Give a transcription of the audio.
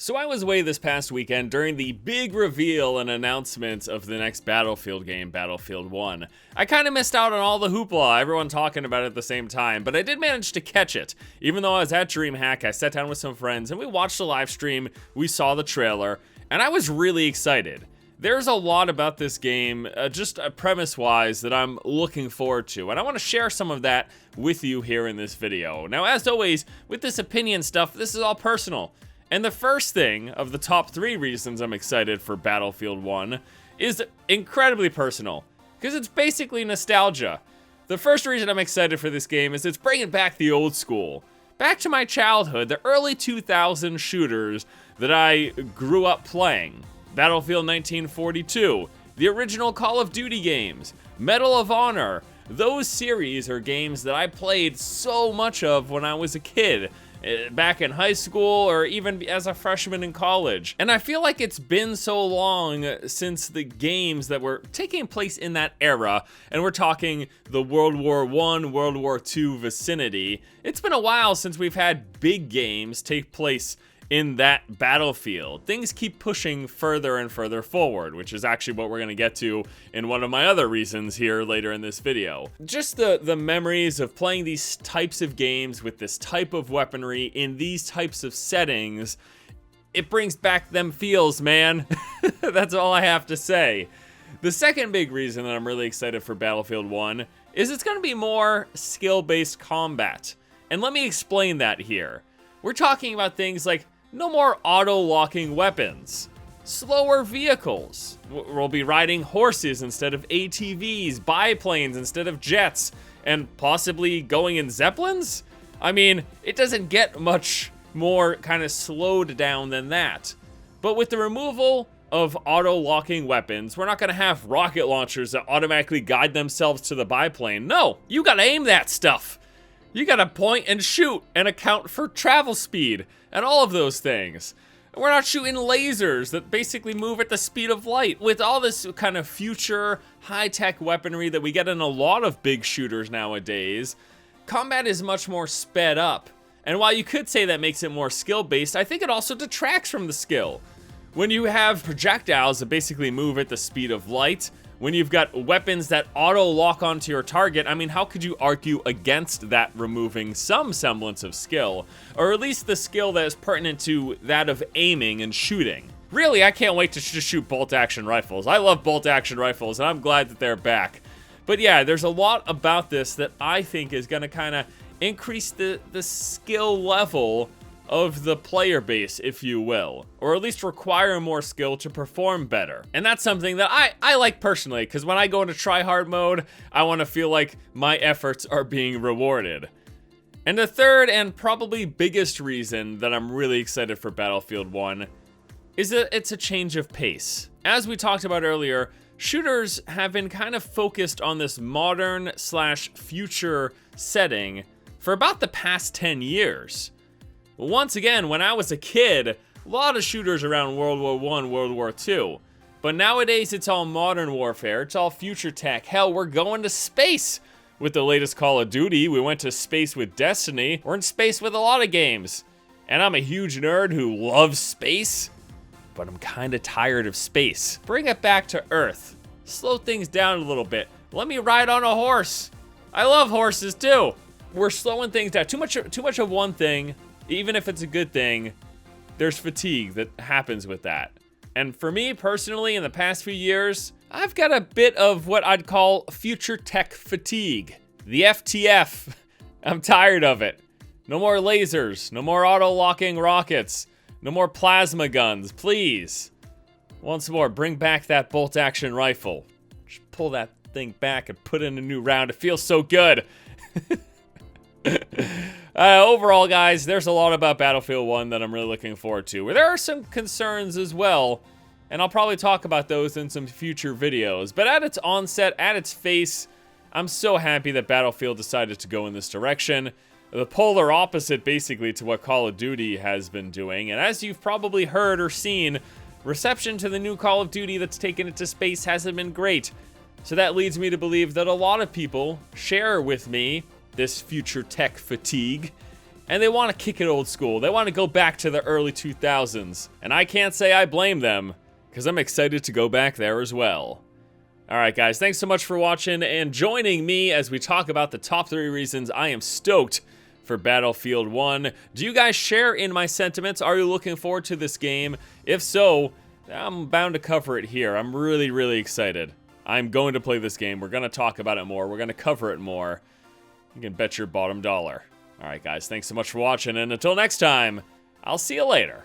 So I was away this past weekend during the big reveal and announcement of the next Battlefield game, Battlefield 1. I kind of missed out on all the hoopla, everyone talking about it at the same time, but I did manage to catch it. Even though I was at DreamHack, I sat down with some friends and we watched the live stream, we saw the trailer, and I was really excited. There's a lot about this game, just premise-wise, that I'm looking forward to, and I want to share some of that with you here in this video. Now, as always, with this opinion stuff, this is all personal. And the first thing of the top 3 reasons I'm excited for Battlefield 1 is incredibly personal, because it's basically nostalgia. The first reason I'm excited for this game is it's bringing back the old school. Back to my childhood, the early 2000 shooters that I grew up playing. Battlefield 1942, the original Call of Duty games, Medal of Honor. Those series are games that I played so much of when I was a kid. Back in high school or even as a freshman in college. And I feel like it's been so long since the games that were taking place in that era, and we're talking the World War I, World War II vicinity. It's been a while since we've had big games take place in that battlefield. Things keep pushing further and further forward, which is actually what we're gonna get to in one of my other reasons here later in this video. Just the memories of playing these types of games with this type of weaponry in these types of settings, it brings back them feels, man. That's all I have to say. The second big reason that I'm really excited for Battlefield 1 is it's gonna be more skill-based combat. And let me explain that here. We're talking about things like no more auto-locking weapons, slower vehicles. We'll be riding horses instead of ATVs, biplanes instead of jets, and possibly going in Zeppelins? I mean, it doesn't get much more kind of slowed down than that. But with the removal of auto-locking weapons, we're not gonna have rocket launchers that automatically guide themselves to the biplane. No, you gotta aim that stuff. You gotta point and shoot and account for travel speed and all of those things. We're not shooting lasers that basically move at the speed of light. With all this kind of future high-tech weaponry that we get in a lot of big shooters nowadays, combat is much more sped up. And while you could say that makes it more skill-based, I think it also detracts from the skill. When you have projectiles that basically move at the speed of light, when you've got weapons that auto-lock onto your target, I mean, how could you argue against that removing some semblance of skill? Or at least the skill that is pertinent to that of aiming and shooting. Really, I can't wait to just shoot bolt-action rifles. I love bolt-action rifles, and I'm glad that they're back. But yeah, there's a lot about this that I think is gonna kind of increase the skill level of the player base, if you will, or at least require more skill to perform better. And that's something that I like personally, because when I go into try-hard mode, I want to feel like my efforts are being rewarded. And the third and probably biggest reason that I'm really excited for Battlefield 1 is that it's a change of pace. As we talked about earlier, shooters have been kind of focused on this modern/future setting for about the past 10 years. Once again, when I was a kid, a lot of shooters around World War I, World War II. But nowadays, it's all modern warfare, it's all future tech. Hell, we're going to space with the latest Call of Duty. We went to space with Destiny. We're in space with a lot of games. And I'm a huge nerd who loves space, but I'm kind of tired of space. Bring it back to Earth. Slow things down a little bit. Let me ride on a horse. I love horses too. We're slowing things down. Too much of one thing. Even if it's a good thing, there's fatigue that happens with that. And for me personally, in the past few years, I've got a bit of what I'd call future tech fatigue. The FTF. I'm tired of it. No more lasers, no more auto-locking rockets, no more plasma guns, please. Once more, bring back that bolt-action rifle. Just pull that thing back and put in a new round. It feels so good. Overall, guys, there's a lot about Battlefield 1 that I'm really looking forward to. There are some concerns as well, and I'll probably talk about those in some future videos. But at its onset, at its face, I'm so happy that Battlefield decided to go in this direction. The polar opposite, basically, to what Call of Duty has been doing. And as you've probably heard or seen, reception to the new Call of Duty that's taken it to space hasn't been great. So that leads me to believe that a lot of people share with me this future tech fatigue, and they want to kick it old school. They want to go back to the early 2000s, and I can't say I blame them, because I'm excited to go back there as well. Alright guys, thanks so much for watching and joining me as we talk about the top 3 reasons I am stoked for Battlefield 1. Do you guys share in my sentiments? Are you looking forward to this game? If so, I'm bound to cover it here. I'm really excited. I'm going to play this game. We're going to talk about it more. We're going to cover it more. You can bet your bottom dollar. Alright guys, thanks so much for watching, and until next time, I'll see you later.